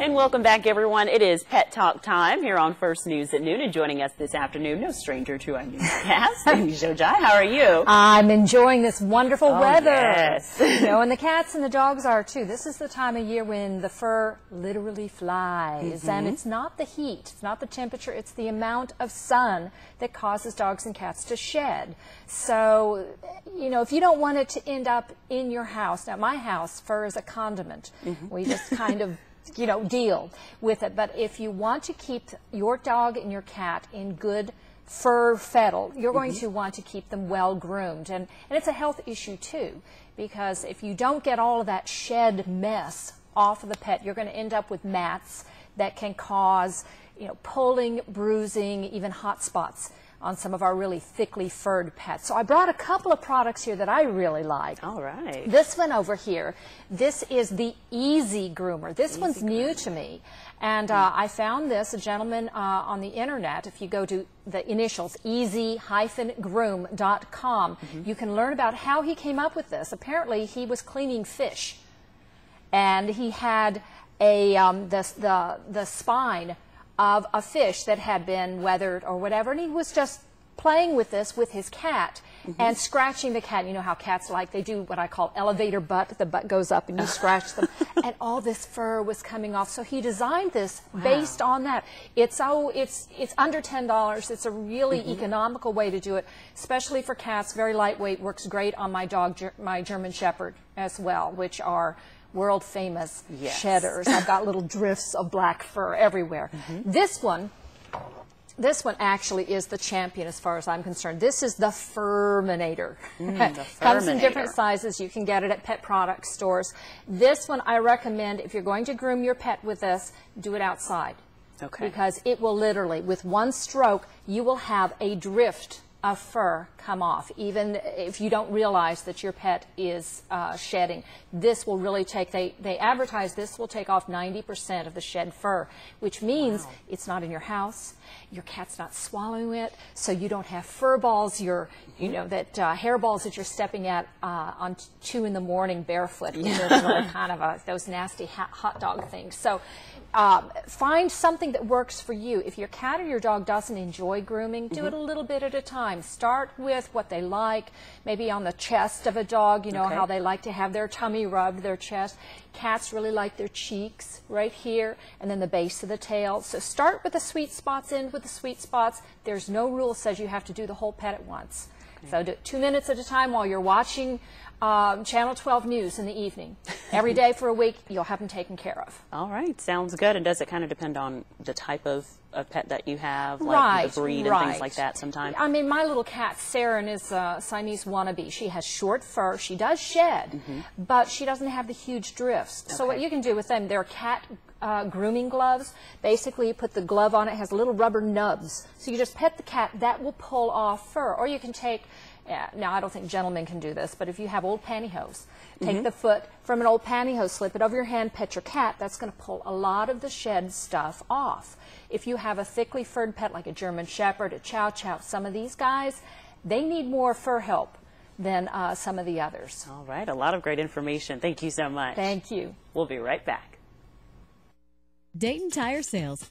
And welcome back, everyone. It is Pet Talk time here on First News at Noon. And joining us this afternoon, no stranger to our newscast, Shojai. How are you? I'm enjoying this wonderful weather. Yes. You know, and the cats and the dogs are too. This is the time of year when the fur literally flies. And it's not the heat, it's not the temperature, it's the amount of sun that causes dogs and cats to shed. So, you know, if you don't want it to end up in your house, now my house, fur is a condiment. We just kind of deal with it. But if you want to keep your dog and your cat in good fur fettle, you're going to want to keep them well groomed. And it's a health issue too, because if you don't get all of that shed mess off of the pet, you're going to end up with mats that can cause, pulling, bruising, even hot spots on some of our really thickly furred pets. So I brought a couple of products here that I really like. All right. This one over here, this is the Easy Groomer. This one's new to me. And I found this, a gentleman on the internet. If you go to the initials, easy-groom.com, you can learn about how he came up with this. Apparently, he was cleaning fish, and he had the spine of a fish that had been weathered or whatever, and he was just playing with this with his cat and scratching the cat. You know how cats like, they do what I call elevator butt. The butt goes up and you scratch them. And all this fur was coming off. So he designed this based on that. It's under $10. It's a really economical way to do it, especially for cats. Very lightweight, works great on my dog, my German Shepherd as well, which are world famous shedders. I've got little drifts of black fur everywhere. This one actually is the champion as far as I'm concerned. This is the Furminator. Comes in different sizes. You can get it at pet product stores. This one I recommend, if you're going to groom your pet with this, do it outside. Okay. Because it will literally, with one stroke, you will have a drift of fur come off, even if you don't realize that your pet is shedding. This will really take, they advertise this will take off 90% of the shed fur, which means it's not in your house, your cat's not swallowing it, so you don't have fur balls, hair balls that you're stepping at on 2 in the morning barefoot, which are really kind of those nasty hot dog things. So find something that works for you. If your cat or your dog doesn't enjoy grooming, do it a little bit at a time. Start with what they like, maybe on the chest of a dog, how they like to have their tummy rubbed, their chest. Cats really like their cheeks right here, and then the base of the tail. So start with the sweet spots, end with the sweet spots. There's no rule that says you have to do the whole pet at once. So do it 2 minutes at a time while you're watching Channel 12 News in the evening. Every day for a week, you'll have them taken care of. All right. Sounds good. And does it kind of depend on the type of pet that you have, like the breed and things like that sometimes? I mean, my little cat, Saren, is a Siamese wannabe. She has short fur. She does shed, but she doesn't have the huge drifts. So what you can do with them, they're cat grooming gloves. Basically, you put the glove on, it has little rubber nubs. So you just pet the cat, that will pull off fur. Or you can take, now I don't think gentlemen can do this, but if you have old pantyhose, take the foot from an old pantyhose, slip it over your hand, pet your cat, that's going to pull a lot of the shed stuff off. If you have a thickly furred pet like a German Shepherd, a Chow Chow, some of these guys, they need more fur help than some of the others. All right, a lot of great information. Thank you so much. Thank you. We'll be right back. Dayton Tire Sales.